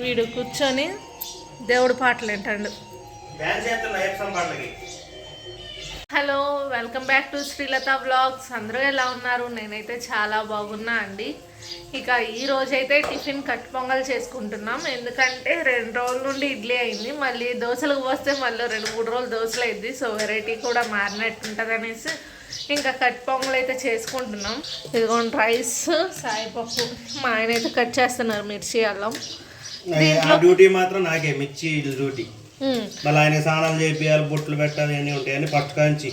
వీడు కూర్చొని దేవుడి పాటలు వింటాడు. Hello, welcome back to Srilatha vlogs. అందరూ ఎలా ఉన్నారు? నేనైతే చాలా బాగున్నా అండి. ఇక ఈ రోజైతే టిఫిన్ కట్టు పొంగల్ చేసుకుంటున్నాం. ఎందుకంటే 2 రోజుల నుండి ఇడ్లీ అయింది, మళ్ళీ దోశలకు పోస్తే మళ్ళీ 2-3 రోజులు దోశలు అయింది. సో వెరైటీ కూడా మారినట్టు ఉంటుంది అనేసి ఇంకా కట్టు పొంగల్ అయితే చేసుకుంటున్నాం. ఇదిగోండి రైస్, సాయిపప్పు. మా ఆయన అయితే కట్ చేస్తున్నారు మిర్చి, అల్లం. డ్యూటీ మాత్రం నాకే మిర్చి డ్యూటీ. మళ్ళీ ఆయన స్నానాలు చేపియాలి, బొట్లు పెట్టాలి, అన్నీ ఉంటాయి. అన్ని పట్టుకాంచి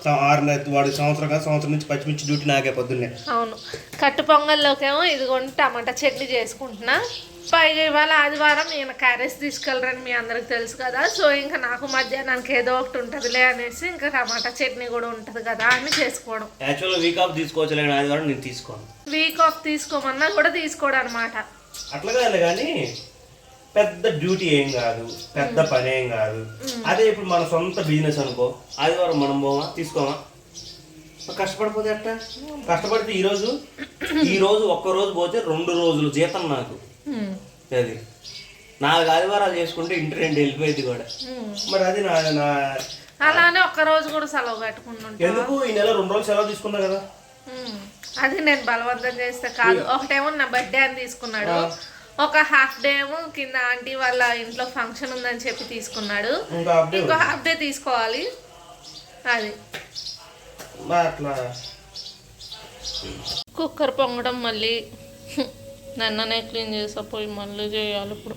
6 నెలలు వాడి సంవత్సరం నుంచి పచ్చిమిర్చి డ్యూటీ నాకే పొద్దున్నే. అవును, కట్టు పొంగల్లోకేమో ఇదిగోండి టమాటా చట్నీ చేసుకుంటున్నా. పైగా ఇవాళ ఆదివారం ఈయన క్యారేజ్ తీసుకెళ్ళరని మీ అందరికి తెలుసు కదా. సో ఇంకా నాకు మధ్యాహ్నానికి ఏదో ఒకటి ఉంటుందిలే అనేసి ఇంకా టమాటా చట్నీ కూడా ఉంటుంది కదా అని చేసుకోవడం. యాక్చువల్గా వీక్ ఆఫ్ తీసుకోవచ్చు, ఆదివారం నేను తీసుకోను. వీక్ ఆఫ్ తీసుకోమన్నా కూడా తీసుకోవడం అనమాట. అట్లా కాదు కానీ పెద్ద డ్యూటీ ఏం కాదు, పెద్ద పని ఏం కాదు. అదే ఇప్పుడు మన సొంత బిజినెస్ అనుకో, ఆదివారం మనం పోమా తీసుకోమా? కష్టపడిపోతే అట్ట కష్టపడితే ఈ రోజు ఒక్కరోజు పోతే 2 రోజులు జీతం నాకు. అది 4 ఆదివారాలు చేసుకుంటే ఇంటి 2 వెళ్ళిపోయింది కూడా. మరి అది నా అలానే ఒక్కరోజు కూడా సెలవు కట్టుకుంటుంటా. ఎందుకు ఈ నెల 2 రోజులు సెలవు తీసుకున్నా కదా. అది నేను బలవంతం చేస్తే కాదు. ఒకటేమో నా బర్త్డే అని తీసుకున్నాడు, ఒక హాఫ్ డే ఏమో కింద ఆంటీ వాళ్ళ ఇంట్లో ఫంక్షన్ ఉందని చెప్పి తీసుకున్నాడు. ఇంకో హాఫ్ డే తీసుకోవాలి. అది కుక్కర్ పొంగడం మళ్ళీ నన్ననే క్లీన్ చేసపోయి మళ్ళీ చేయాలి. ఇప్పుడు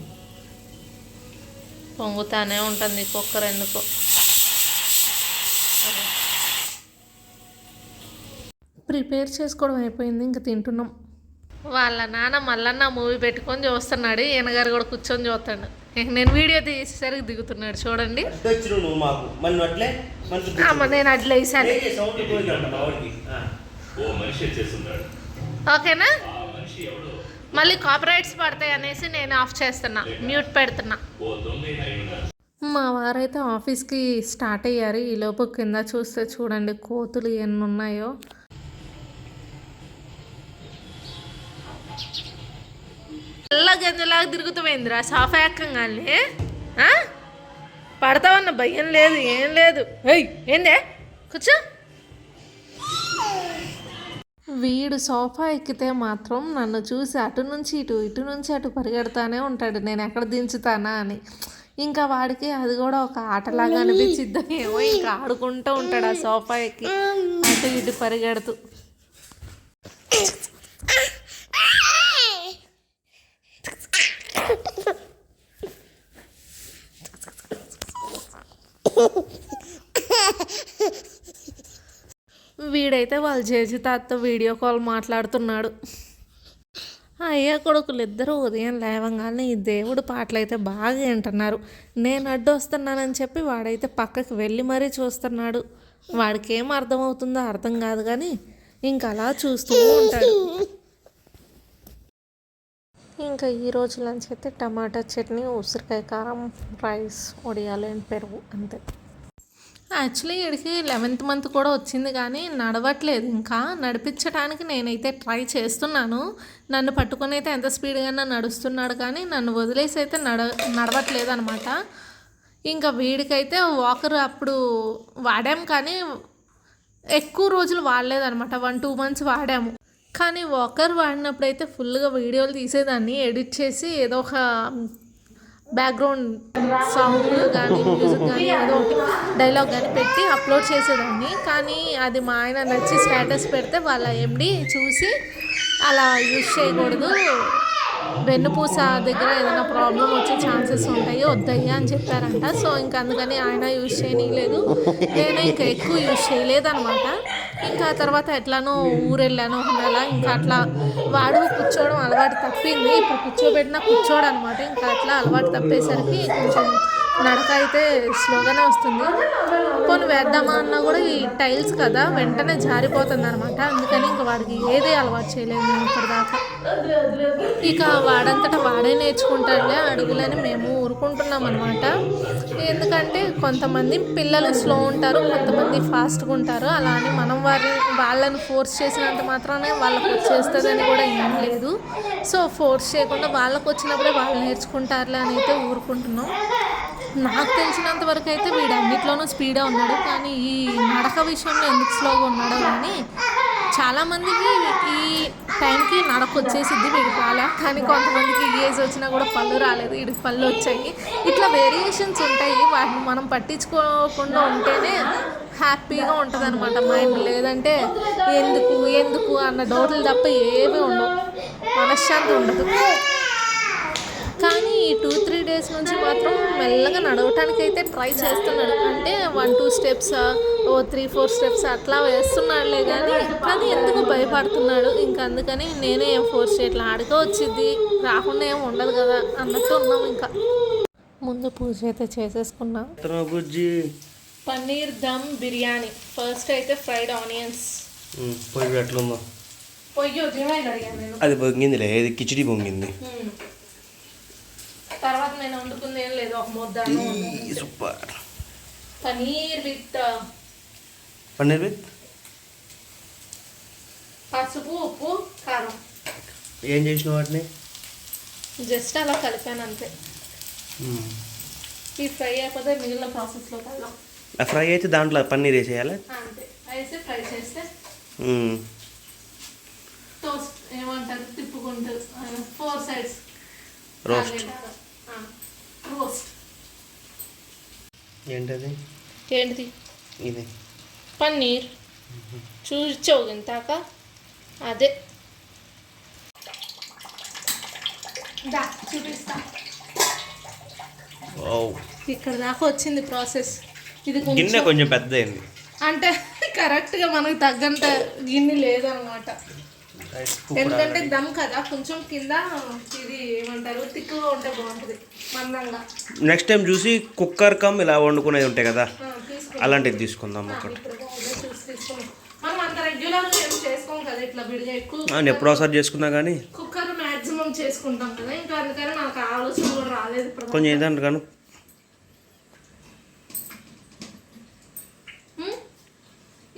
పొంగుతానే ఉంటుంది కుక్కర్ ఎందుకో. ప్రిపేర్ చేసుకోవడం అయిపోయింది, ఇంకా తింటున్నాం. వాళ్ళ నాన్న మల్లన్న మూవీ పెట్టుకొని చూస్తున్నాడు, ఈయనగారు కూడా కూర్చొని చూస్తాడు. నేను వీడియో తీసేసరికి దిగుతున్నాడు చూడండి. నేను అడ్లు వేసాను. ఓకేనా? మళ్ళీ కాపీరైట్స్ పడతాయి అనేసి నేను ఆఫ్ చేస్తున్నా, మ్యూట్ పెడుతున్నా. మా వారైతే ఆఫీస్కి స్టార్ట్ అయ్యారు. ఈలోపు కింద చూస్తే చూడండి కోతులు ఎన్ని ఉన్నాయో. తెల్ల గంజలాగా తిరుగుతామైందిరా సాఫా ఎక్కంగానే. పడతావన్న భయం లేదు, ఏం లేదు. ఏందే కూర్చో. వీడు సోఫా ఎక్కితే మాత్రం నన్ను చూసి అటు నుంచి ఇటు నుంచి అటు పరిగెడతానే ఉంటాడు, నేను ఎక్కడ దించుతానా అని. ఇంకా వాడికి అది కూడా ఒక ఆటలాగా అనిపించిద్దా ఏమో, ఇంకా ఆడుకుంటూ ఉంటాడు ఆ సోఫా ఎక్కి అటు ఇటు పరిగెడుతూ. వీడైతే వాళ్ళ జేజీ తాతతో వీడియో కాల్ మాట్లాడుతున్నాడు. అయ్యా కొడుకులు ఇద్దరు ఉదయం లేవగానే ఈ దేవుడు పాటలు అయితే బాగా వింటున్నారు. నేను అడ్డు వస్తున్నానని చెప్పి వాడైతే పక్కకి వెళ్ళి మరీ చూస్తున్నాడు. వాడికి ఏం అర్థమవుతుందో అర్థం కాదు కానీ ఇంకా అలా చూస్తూ ఉంటాడు. ఇంకా ఈరోజు లంచ్ అయితే టమాటా చట్నీ, ఉసిరికాయ కారం, రైస్, వడియాలు అండ్ పెరుగు అంతే. యాక్చువల్లీ వీడికి 11th మంత్ కూడా వచ్చింది కానీ నడవట్లేదు. ఇంకా నడిపించడానికి నేనైతే ట్రై చేస్తున్నాను. నన్ను పట్టుకొని అయితే ఎంత స్పీడ్గా నడుస్తున్నాడు కానీ నన్ను వదిలేసి అయితే నడవట్లేదు అనమాట. ఇంకా వీడికైతే వాకర్ అప్పుడు వాడాము కానీ ఎక్కువ రోజులు వాడలేదనమాట. 1-2 మంత్స్ వాడాము. కానీ వాకర్ వాడినప్పుడు అయితే ఫుల్గా వీడియోలు తీసేదాన్ని, ఎడిట్ చేసి ఏదో ఒక బ్యాక్గ్రౌండ్ సాంగ్ కానీ మ్యూజిక్ కానీ ఏదో ఒకటి డైలాగ్ కానీ పెట్టి అప్లోడ్ చేసేదాన్ని. కానీ అది మా ఆయన నచ్చి స్టేటస్ పెడితే వాళ్ళ ఎండి చూసి అలా యూజ్ చేయకూడదు, వెన్నుపూస దగ్గర ఏదైనా ప్రాబ్లం వచ్చే ఛాన్సెస్ ఉంటాయి, వద్దయ్యా అని చెప్పారంట. సో ఇంకా అందుకని ఆయన యూజ్ చేయలేదు, నేను ఇంకా ఎక్కువ యూజ్ చేయలేదన్నమాట. ఇంకా తర్వాత ఎట్లానో ఊరెళ్ళాను ఒక నెల. ఇంకా అట్లా వాడు కూర్చోవడం అలవాటు తప్పింది. ఇప్పుడు కూర్చోబెట్టినా కూర్చోడు అనమాట. ఇంకా అట్లా అలవాటు తప్పేసరికి కొంచెం నడక అయితే స్లోగానే వస్తుంది. పోనీ వేద్దామా అన్నా కూడా ఈ టైల్స్ కదా వెంటనే జారిపోతుంది అనమాట. అందుకని ఇంకా వాడికి ఏది అలవాటు చేయలేదు మేము ఇప్పటిదాకా. ఇక వాడంతటా వాడే నేర్చుకుంటాడులే అడుగులని మేము ఊరుకుంటున్నాం అనమాట. ఎందుకంటే కొంతమంది పిల్లలు స్లో ఉంటారు, కొంతమంది ఫాస్ట్గా ఉంటారు. అలా అని మనం వాళ్ళని ఫోర్స్ చేసినంత మాత్రానే వాళ్ళకి వచ్చేస్తుందని కూడా ఏం లేదు. సో ఫోర్స్ చేయకుండా వాళ్ళకు వచ్చినప్పుడే వాళ్ళు నేర్చుకుంటారులే అని అయితే ఊరుకుంటున్నాం. నాకు తెలిసినంత వరకు అయితే వీడు అన్నిట్లోనూ స్పీడే ఉన్నాడు, కానీ ఈ నడక విషయంలో ఎందుకు స్లోగా ఉన్నాడో కానీ చాలామందికి ఈ టైంకి నడక వచ్చేసిద్ది, వీడికి రాలే. కానీ కొంతమందికి ఈ ఏజ్ వచ్చినా కూడా పళ్ళు రాలేదు, వీడికి పళ్ళు వచ్చాయి. ఇట్లా వేరియేషన్స్ ఉంటాయి. వాటిని మనం పట్టించుకోకుండా ఉంటేనే హ్యాపీగా ఉంటుంది అనమాట మైండ్. లేదంటే ఎందుకు అన్న డౌట్లు తప్ప ఏమీ ఉండవు, మనశ్శాంతి ఉండదు. కానీ ఈ 2-3 డేస్ నుంచి మాత్రం మెల్లగా నడవటానికి అయితే ట్రై చేస్తున్నాడు. అంటే 1-2 స్టెప్స్, 3-4 స్టెప్స్ అట్లా వేస్తున్నాడులే. కానీ ఎందుకు భయపడుతున్నాడు. ఇంకా అందుకని నేనే ఏం ఫోర్స్ చేయట్లా, ఆడుకో వచ్చింది రాకుండా ఏం ఉండదు కదా అన్నట్టు ఉన్నాం. ఇంకా ముందు పూజ అయితే చేసేసుకున్నాం. పన్నీర్ దమ్ బిర్యానీ. ఫస్ట్ అయితే ఫ్రైడ్ ఆనియన్స్ పొయ్యి అడిగాను నేను. అది పొంగిందిలే, ఇది కిచిడి పొంగింది. తర్వాత నేను వండుకుంది ఏం లేదు, ఒక ముద్ద సూపర్. పన్నీర్ విత్ పసుపు, ఉప్పు, కారం. ఏం చేసిన వాటిని జస్ట్ అలా కలిపాను అంతే. ఈ ఫ్రై అయిపోతే మిగిలిన ప్రాసెస్లో కల్లా ఫ్రై అయితే దాంట్లో పన్నీర్ వేసేయాలి అంతే. వేసి ఫ్రై చేస్తే టోస్ట్ ఏమంటారు తిప్పుకుంటూ 4 sides రోస్ట్. ఏంటిది ఇది పన్నీర్ చూచావు ఇంతాక అదే చూపిస్తా. ఇక్కడ దాకా వచ్చింది ప్రాసెస్. ఇది గిన్నె కొంచెం పెద్ద అయింది అంటే కరెక్ట్గా మనకు తగ్గంత గిన్నె లేదనమాట. ఎందుకంటే దమ్ కదా, కొంచెం కింద ఇది ఏమంటారు తిక్కుగా ఉంటే బాగుంటుంది మందంగా. నెక్స్ట్ టైం చూసి కుక్కర్ కమ్ ఇలా వండుకునేది ఉంటాయి కదా, అలాంటిది తీసుకుందాం. మనం అంత రెగ్యులర్గా ఏం చేసుకోం కదా, ఇట్లా విడిగా ఎక్కువ ఎప్పుడో ఒకసారి చేసుకున్నా కానీ కుక్కర్ మ్యాక్సిమం చేసుకుంటాం కదా. ఇంకా అందుకని నాకు ఆలోచన కూడా రాలేదు. కొంచెం ఏదంటారు కానీ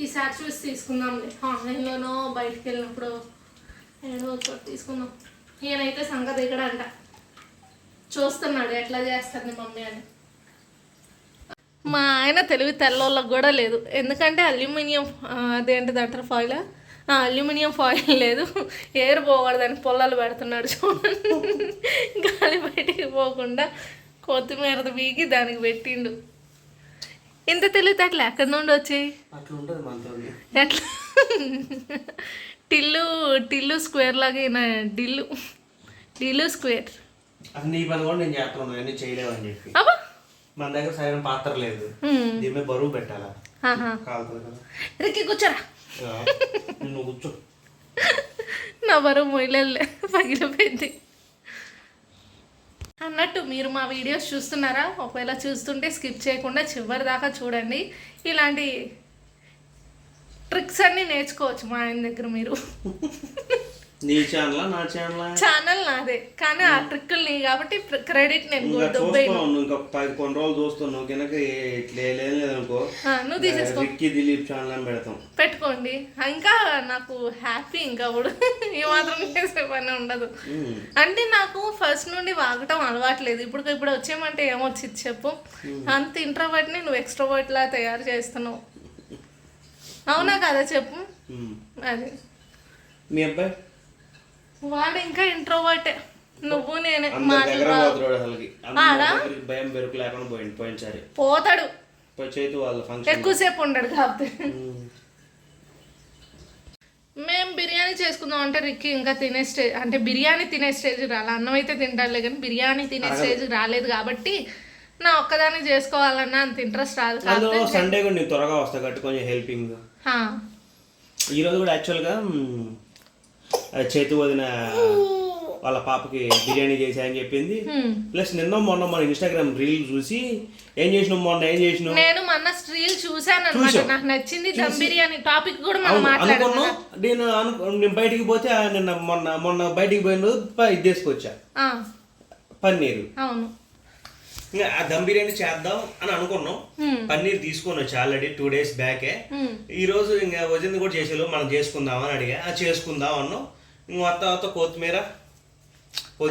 ఈసారి చూసి తీసుకుందాంలే, ఆన్లైన్లోనో బయటికి వెళ్ళినప్పుడు ఏడో చోటు తీసుకుందాం. ఈయనైతే సంగతి ఇక్కడ అంట చూస్తున్నాడు ఎట్లా చేస్తుంది మమ్మీ అని. మా ఆయన తెలివి తెల్లోళ్ళకి కూడా లేదు. ఎందుకంటే అల్యూమినియం అదేంటిది అంటారు ఫాయిల్, అల్యూమినియం ఫాయిల్ లేదు, ఎయిర్ పోకూడదని పొలాలు పెడుతున్నాడు చూడండి. గాలి బయటికి పోకుండా కొత్తిమీర బీగి దానికి పెట్టిండు. ఇంత తెలివితేటలు ఎక్కడి నుండి వచ్చాయి? ఎట్లా టిల్లు స్క్వేర్ లాగా డిల్లు స్క్వేర్. అబ్బా మన దగ్గర సరైన పాత్ర లేదు, దీని బరువు పెట్టాలా. రిక్కి కూర్చోరా, నువ్వు కూర్చో. నా బరువు మొయ్యలే పగిలిపోయింది. అన్నట్టు మీరు మా వీడియోస్ చూస్తున్నారా? ఒకవేళ చూస్తుంటే స్కిప్ చేయకుండా చివరి దాకా చూడండి. ఇలాంటి ట్రిక్స్ అన్నీ నేర్చుకోవచ్చు మా ఆయన దగ్గర మీరు. నీ ఛానల్ నా ఛానల్ నాదే, కానీ ఆ ట్రిక్కులు నీ కాబట్టి క్రెడిట్ నేను కొన్ని రోజులు చూస్తున్నావు కనుక లేదనుకో, నువ్వు తీసేసుకో, దిలీప్ ఛానల్ అని పెడతాం, పెట్టుకోండి. ఇంకా నాకు హ్యాపీ. ఇంకా ఇప్పుడు ఈ మాత్రం చేసే పని ఉండదు. అంటే నాకు ఫస్ట్ నుండి వాగటం అలవాట్లేదు. ఇప్పుడు వచ్చేయమంటే ఏమొచ్చింది చెప్పు? అంత ఇంట్రోవర్ట్ని నువ్వు ఎక్స్ట్రోవర్ట్ లా తయారు చేస్తున్నావు. అవునా కదా చెప్పు? అది మీ అబ్బాయి వాడు ఇంకా ఇంట్రోవర్టే, నువ్వు నేనే. పోతాడు, ఎక్కువసేపు ఉండడు కాబట్టి. మేము బిర్యానీ చేసుకుందాం అంటే రిక్కి ఇంకా తినే స్టేజ్, అంటే బిర్యానీ తినే స్టేజ్ రాలే. అన్నం అయితే తింటాడులే కానీ బిర్యానీ తినే స్టేజ్ రాలేదు కాబట్టి నా ఒక్కదాన్ని చేసుకోవాలన్నా అంత ఇంట్రెస్ట్ రాదు. సండే కూడా నేను త్వరగా వస్తా కాబట్టి కొంచెం హెల్పింగ్. ఈరోజు కూడా యాక్చువల్గా చేతి వదిన వాళ్ళ పాపకి బిర్యానీ చేసా అని చెప్పింది. ప్లస్ నిన్న మొన్న మన ఇన్స్టాగ్రామ్ రీల్ చూసి ఏం చేసినావు నేను మొన్న రీల్ చూసాను అన్నమాట, నాకు నచ్చింది దమ్ బిర్యానీ టాపిక్ కూడా మనం అనుకున్నాను. నేను బయటికి పోతే నిన్న మొన్న బయటికి పోయిన రోజు ఇది తీసుకొచ్చా పన్నీరు. అవును, ఇంకా ఆ దమ్ బిర్యానీ చేద్దాం అని అనుకున్నాం. పన్నీర్ తీసుకొని వచ్చి ఆల్రెడీ 2 days బ్యాకే. ఈ రోజు ఇంకా వదిలింది కూడా చేసేలో మనం చేసుకుందాం అని అడిగా, చేసుకుందాం అన్నాం. మొత్తం కొత్తిమీర.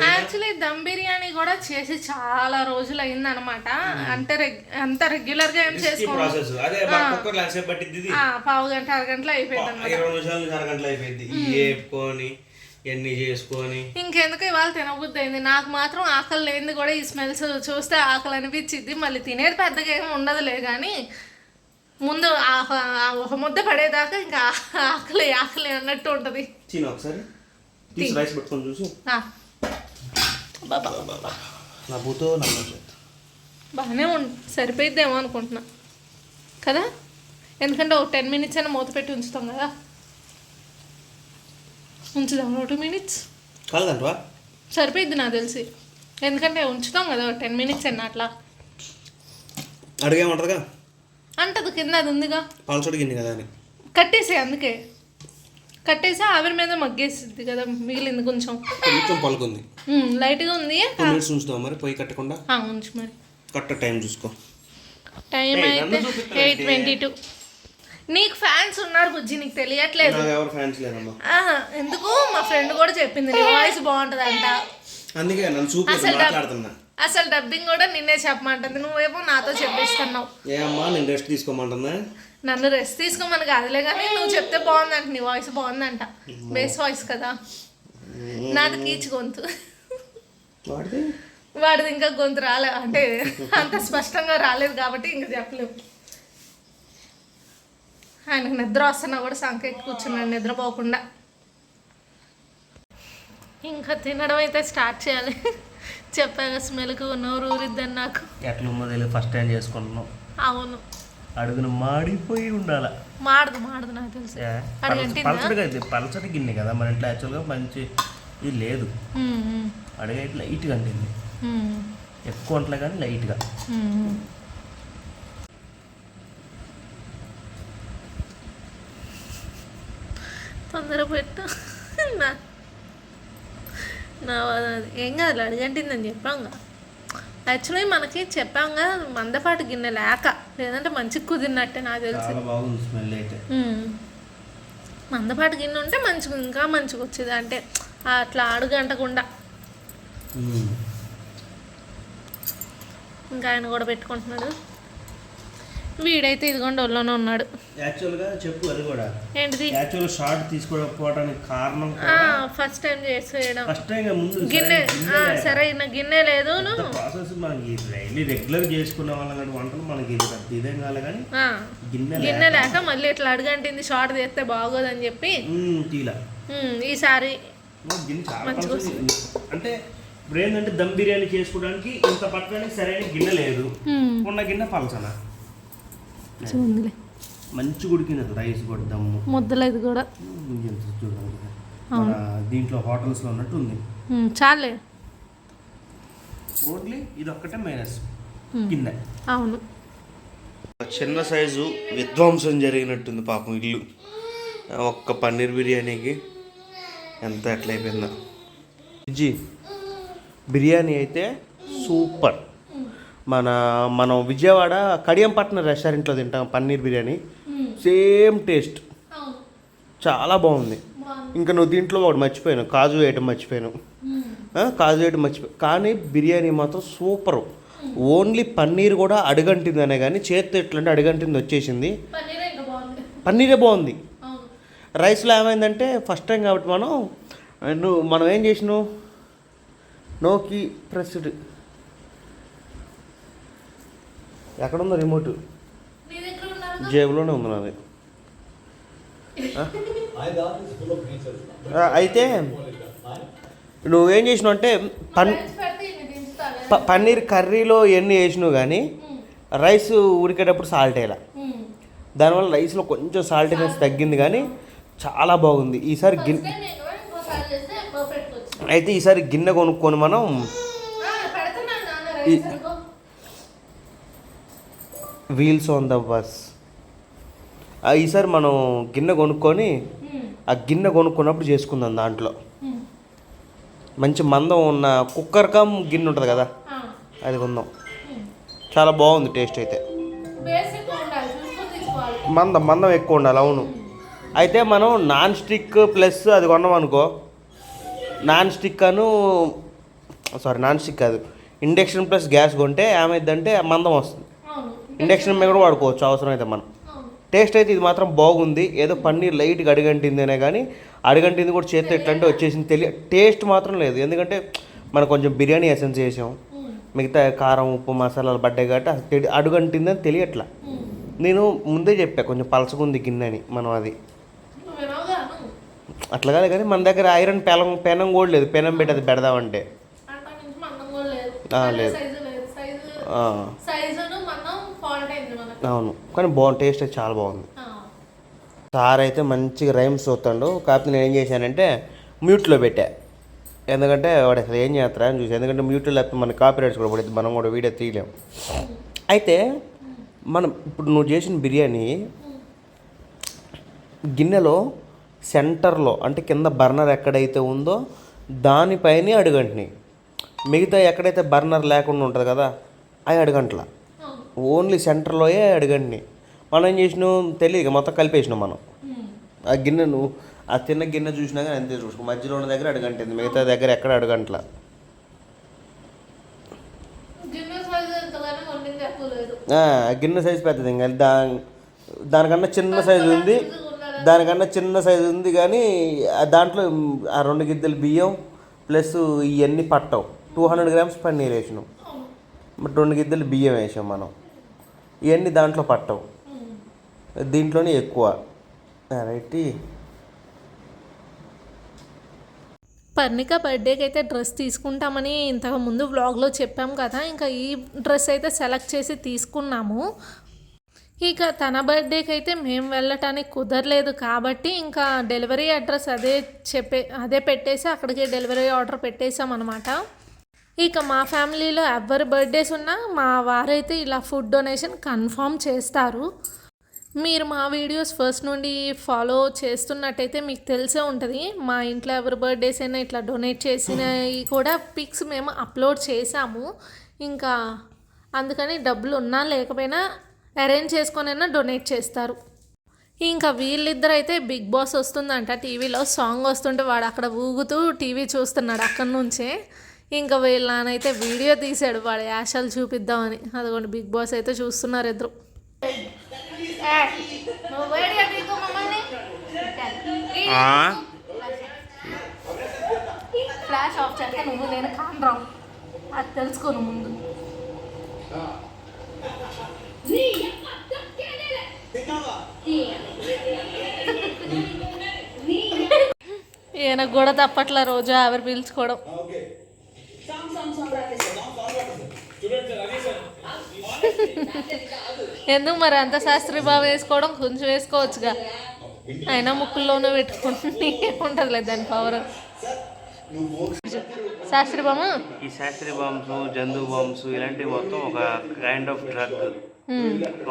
యాక్చువల్లీ దమ్ బిర్యానీ కూడా చేసి చాలా రోజులు అయింది అనమాట. అంటే అంత రెగ్యులర్ గా ఏం ప్రాసెస్ అదే కుక్కర్ ఎంతసేపు పట్టింది, పావు గంట అరగంటలో అయిపోయింది అనమాట. 20 నిమిషాల నుంచి అరగంటలో అయిపోయింది. వేపుకొని ఎన్ని చేసుకొని ఇంకెందుకు ఇవాళ తినబుద్ధి అయింది. నాకు మాత్రం ఆకలి లేనిది కూడా ఈ స్మెల్స్ చూస్తే ఆకలి అనిపించింది. మళ్ళీ తినేది పెద్దగా ఏమి ఉండదులే, కానీ ముందు ఒక ముద్ద పడేదాకా ఇంకా ఆకలి ఆకలి అన్నట్టు ఉంటుంది. తిన ఒకసారి రైస్ పెట్టుకొని చూసి బాగానే సరిపోయిద్దేమో అనుకుంటున్నా కదా, ఎందుకంటే ఒక 10 minutes అయినా మూత పెట్టి ఉంచుతాం కదా. ఉంచుదాం 2 minutes కాదంటవా, సరిపోయిద్ది నాకు తెలిసి. ఎందుకంటే ఉంచుతాం కదా 10 minutes అయినా అట్లా. అడిగేమంటారుగా అంటది కింద, అది ఉందిగా పాలసొడిగింది కదా అని కట్టేసే, అందుకే కట్టేసి ఆవిరి మీద మగ్గేసిద్ది కదా, మిగిలింది కొంచెం పలుకుంది, లైట్గా ఉంది. ఉంచుతాం మరి పొయ్యి కట్టకుండా. ఉంచు మరి, కరెక్ట్ టైం చూసుకో. టైం అయితే 8:22. నీకు ఫ్యాన్స్ ఉన్నారు బుజ్జి, నీకు తెలియట్లేదు. ఎందుకు మా ఫ్రెండ్ కూడా చెప్పింది నీ వాయిస్ బాగుంటది అంట, అందుకే అసలు డబ్బింగ్ కూడా నిన్నే చెప్పమంటుంది, నువ్వేమో నాతో చెప్పిస్తున్నావు. ఏమ్మా నేను రెస్ట్ తీసుకోమంటుందా? నన్ను రెస్ట్ తీసుకోమని కాదులే, కానీ నువ్వు చెప్తే బాగుందంట, నీ వాయిస్ బాగుందంట. బేస్ వాయిస్ కదా, నాది కీచు గొంతు, వాడిది ఇంకా గొంతు రాలే, అంటే అంత స్పష్టంగా రాలేదు కాబట్టి ఇంకా చెప్పలేము. ఆయనకు నిద్ర వస్తున్నా కూడా సంఖ్య ఎక్కి కూర్చున్నాడు నిద్రపోకుండా. ఇంకా తినడం అయితే స్టార్ట్ చేయాలి. చెప్పాక స్మెల్కి నోరు ఊరిద్దని నాకు. ఎట్లుందో తెలియదు, ఫస్ట్ టైం చేసుకుంటున్నాం. అవును, అడుగున మాడిపోయి ఉండాలి. మాడదు నాకు తెలుసు. పలచటి గిన్నె కదా మన ఇంట్లో, యాక్చువల్గా మంచి ఇది లేదు. అడుగు ఇట్లా లైట్గా అంటింది, ఎక్కువ అంటలే కానీ లైట్గా. తొందర పెట్టు, నా ఏం కాదు అడిగంటిందని చెప్పాంగా. యాక్చువల్లీ మనకి చెప్పాంగా మందపాటి గిన్నె లేక, లేదంటే మంచిగా కుదిరినట్టే నాకు తెలిసి. మందపాటి గిన్నె ఉంటే మంచిగా, ఇంకా మంచిగా వచ్చేది, అంటే అట్లా అడుగంటకుండా. ఇంకా ఆయన కూడా పెట్టుకుంటున్నాడు. వీడైతే ఇదిగోండి ఒళ్ళోనే ఉన్నాడు. యాక్చువల్గా చెప్పు, అది కూడా ఏంటిది, యాక్చువల్ షార్ట్ తీసుకోవడానికి కారణం ఫస్ట్ టైం చేసేయడం. ఫస్ట్ టైం ముందు గిన్నె సరైన గిన్నె లేదు. ప్రాసెస్ మనకి డైలీ రెగ్యులర్ చేసుకునే వాళ్ళం వంటలు మనకి ఇదేం కాలే, కానీ గిన్నె లేక మళ్ళీ ఇట్లా అడుగంటింది, షార్ట్ చేస్తే బాగోదని చెప్పి ఈసారి గిన్నె చాలా అంటే ఇప్పుడు ఏంటంటే దమ్ బిర్యానీ చేసుకోవడానికి ఇంత పట్టడానికి సరైన గిన్నె లేదు, ఉన్న గిన్నె పలసన మంచి ఉడికినది రైస్ కూడా దమ్ము ముద్దలేదు కూడా దీంట్లో హోటల్స్లో ఉన్నట్టు ఉంది. చాలే, ఓన్లీ ఇది ఒక్కటే మైనస్ గిన్నె. అవును, చిన్న సైజు విధ్వంసం జరిగినట్టుంది పాపం ఇల్లు. ఒక్క పన్నీర్ బిర్యానీకి ఎంత ఎట్లయిపోయిందో. బిర్యానీ అయితే సూపర్. మనం విజయవాడ కడియంపట్నం రెస్టారెంట్లో తింటాం పన్నీర్ బిర్యానీ, సేమ్ టేస్ట్, చాలా బాగుంది. ఇంకా నువ్వు దీంట్లో ఒకటి మర్చిపోయాను, కాజు వేయటం మర్చిపోయాను. కానీ బిర్యానీ మాత్రం సూపరు. ఓన్లీ పన్నీర్ కూడా అడుగంటిందనే కానీ చేత్తో ఎట్లంటే అడుగంటింది వచ్చేసింది. పన్నీరే బాగుంది. రైస్లో ఏమైందంటే ఫస్ట్ టైం కాబట్టి మనం ఏం చేసినావు, నోకి ప్రెస్డ్, ఎక్కడుందో రిమోట్, జేబులోనే ఉంది నాది. అయితే నువ్వేం చేసినావు అంటే పన్నీర్ కర్రీలో ఎన్ని వేసినావు కానీ రైస్ ఉడికేటప్పుడు సాల్ట్ వేయాల, దానివల్ల రైస్లో కొంచెం సాల్ట్నెస్ తగ్గింది, కానీ చాలా బాగుంది. ఈసారి అయితే ఈసారి గిన్నె కొనుక్కొని మనం వీల్స్ ఆన్ ద బస్ ఈసారి మనం గిన్నె కొనుక్కొని ఆ గిన్నె కొనుక్కున్నప్పుడు చేసుకుందాం. దాంట్లో మంచి మందం ఉన్న కుక్కర్ కమ్ గిన్నె ఉంటుంది కదా, అది కొందాం. చాలా బాగుంది టేస్ట్ అయితే. మందం ఎక్కువ ఉండాలి. అవును. అయితే మనం నాన్ స్టిక్ ప్లస్ అది కొన్నాం అనుకో, నాన్ స్టిక్ కాదు, ఇండక్షన్ ప్లస్ గ్యాస్ కొంటే ఏమైందంటే మందం వస్తుంది. ఇండక్షన్ మీద కూడా వాడుకోవచ్చు అవసరం అయితే మనం. టేస్ట్ అయితే ఇది మాత్రం బాగుంది. ఏదో పన్నీర్ లైట్గా అడిగంటిందేనే కానీ అడిగంటింది కూడా చేస్తే ఎట్లంటే వచ్చేసింది. టేస్ట్ మాత్రం లేదు. ఎందుకంటే మనం కొంచెం బిర్యానీ ఎసెన్స్ వేసాం, మిగతా కారం ఉప్పు మసాలాలు పడ్డాయి కాబట్టి అడుగంటిందని తెలియట్లా. నేను ముందే చెప్పా కొంచెం పలసగుంది గిన్నె అని. మనం అది అట్లా కాదు కానీ మన దగ్గర ఐరన్ పెనం కూడా లేదు. పెనం పెట్టి అది పెడదామంటే లేదు. అవును, కానీ బాగుంది. టేస్ట్ అయితే చాలా బాగుంది. సార్ అయితే మంచిగా రైమ్స్ చూస్తాడు. కాకపోతే నేను ఏం చేశానంటే మ్యూట్లో పెట్టా. ఎందుకంటే వాడు అసలు ఏం చేస్తారా అని చూసి. ఎందుకంటే మ్యూట్లో లేకపోతే మన కాపీ రైట్స్ కూడా పడుతుంది, మనం కూడా వీడియో తీయలేము. అయితే మనం ఇప్పుడు నువ్వు చేసిన బిర్యానీ గిన్నెలో సెంటర్లో అంటే కింద బర్నర్ ఎక్కడైతే ఉందో దానిపైనే అడుగంటినాయి. మిగతా ఎక్కడైతే బర్నర్ లేకుండా ఉంటుంది కదా అవి అడుగంటల, ఓన్లీ సెంటర్లోయే అడుగంటినాయి. మనం ఏం చేసినాం తెలియక మొత్తం కలిపేసినాం మనం. ఆ గిన్నె నువ్వు ఆ తిన్న గిన్నె చూసినా కానీ అంతే చూసుకో, మధ్యలో ఉన్న దగ్గర అడుగంటింది, మిగతా దగ్గర ఎక్కడ అడుగంటల. గిన్నె సైజు పెద్దది, ఇంకా దానికన్నా చిన్న సైజు ఉంది కానీ దాంట్లో ఆ 2 గిద్దెలు బియ్యం ప్లస్ ఇవన్నీ పట్టవు. 200 grams పన్నీర్ వేసినాం, బట్ 2 గిద్దెలు బియ్యం వేసాం మనం. ఇవన్నీ దాంట్లో పట్టవు, దీంట్లోనే ఎక్కువ. రైట్. పర్ణిక బర్త్డేకి అయితే డ్రెస్ తీసుకుంటామని ఇంతకుముందు వ్లాగ్లో చెప్పాం కదా, ఇంకా ఈ డ్రెస్ అయితే సెలెక్ట్ చేసి తీసుకున్నాము. ఇక తన బర్త్డేకి అయితే మేము వెళ్ళటానికి కుదరలేదు కాబట్టి ఇంకా డెలివరీ అడ్రస్ అదే పెట్టేసి అక్కడికి డెలివరీ ఆర్డర్ పెట్టేసాం అనమాట. ఇక మా ఫ్యామిలీలో ఎవరి బర్త్డేస్ ఉన్నా మా వారైతే ఇలా ఫుడ్ డొనేషన్ కన్ఫర్మ్ చేస్తారు. మీరు మా వీడియోస్ ఫస్ట్ నుండి ఫాలో చేస్తున్నట్టయితే మీకు తెలిసే ఉంటుంది. మా ఇంట్లో ఎవరి బర్త్డేస్ అయినా ఇట్లా డొనేట్ చేసినవి కూడా పిక్స్ మేము అప్లోడ్ చేసాము. ఇంకా అందుకని డబ్బులు ఉన్నా లేకపోయినా అరేంజ్ చేసుకొనైనా డొనేట్ చేస్తారు. ఇంకా వీళ్ళిద్దరు అయితే బిగ్ బాస్ వస్తుందంట, టీవీలో సాంగ్ వస్తుంటే వాడు అక్కడ ఊగుతూ టీవీ చూస్తున్నాడు అక్కడి నుంచే. ఇంకా వీళ్ళ నానైతే వీడియో తీశాడు వాడు యాషాలు చూపిద్దామని. అదిగోండి బిగ్ బాస్ అయితే చూస్తున్నారు ఇద్దరు. ఫ్లాష్ ఆఫ్ చేస్తే నువ్వు నేను కానరావు, అది తెలుసుకోను ముందు. ఈయనకు కూడా తప్పట్ల రోజు ఆవిరి పీల్చుకోవడం. ఎందుకు మరి అంత శాస్త్రీ బాబు వేసుకోవడం, కొంచెం వేసుకోవచ్చుగా. అయినా ముక్కుల్లోనే పెట్టుకుంటే ఉంటుందిలే దాని పవర్. శాస్త్రీ బాము, ఈ శాస్త్రీ బాంబ్స్, జంతు బాంబ్స్ ఇలాంటివి మొత్తం ఒక కైండ్ ఆఫ్ డ్రగ్.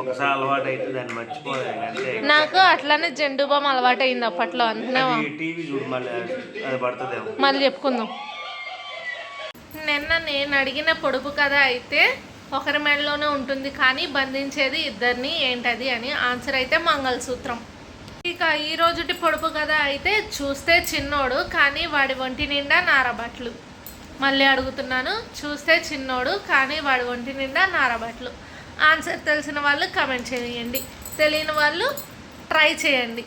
ఒకసారి అలవాటు అయితే దాన్ని మర్చిపోలేదు అంతే. నాకు అట్లానే జండు బామ్ అలవాటు అయింది అప్పట్లో. అంతనే టీవీ చూడు మళ్ళీ అది పడుతుందేమో, మళ్ళీ చెప్పుకుందాం. నిన్న నేను అడిగిన పొడుపు కథ అయితే ఒకరి మెడలోనే ఉంటుంది కానీ బంధించేది ఇద్దరిని, ఏంటది అని ఆన్సర్ అయితే మంగళసూత్రం. ఇక ఈ రోజుటి పొడుపు కథ అయితే చూస్తే చిన్నోడు కానీ వాడి ఒంటి నిండా నారబట్లు. మళ్ళీ అడుగుతున్నాను, చూస్తే చిన్నోడు కానీ వాడి ఒంటి నిండా నారబట్లు. ఆన్సర్ తెలిసిన వాళ్ళు కమెంట్ చేయండి, తెలియని వాళ్ళు ట్రై చేయండి.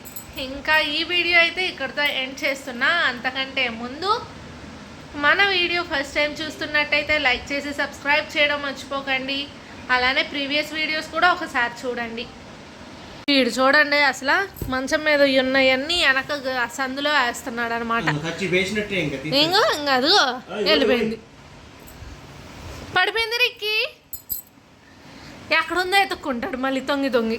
ఇంకా ఈ వీడియో అయితే ఇక్కడితో ఎండ్ చేస్తున్నా. అంతకంటే ముందు మన వీడియో ఫస్ట్ టైం చూస్తున్నట్టయితే లైక్ చేసి సబ్స్క్రైబ్ చేయడం మర్చిపోకండి. అలానే ప్రీవియస్ వీడియోస్ కూడా ఒకసారి చూడండి. వీడు చూడండి అసలు మంచం మీద ఉన్నవన్నీ వెనక సందులో వేస్తున్నాడు అనమాట. ఇంకా అదిగో వెళ్ళిపోయింది, పడిపోయింది. రిక్కి ఎక్కడుందో ఎత్తుక్కుంటాడు మళ్ళీ తొంగి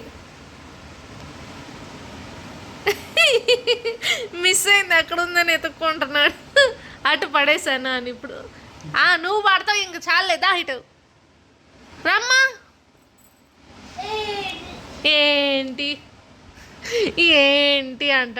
మిస్ అయింది, ఎక్కడుందని ఎత్తుక్కుంటున్నాడు. అటు పడేసాను అని ఇప్పుడు నువ్వు పడతావు ఇంక చాలేదా ఇటు రమ్మా ఏంటి ఏంటి అంట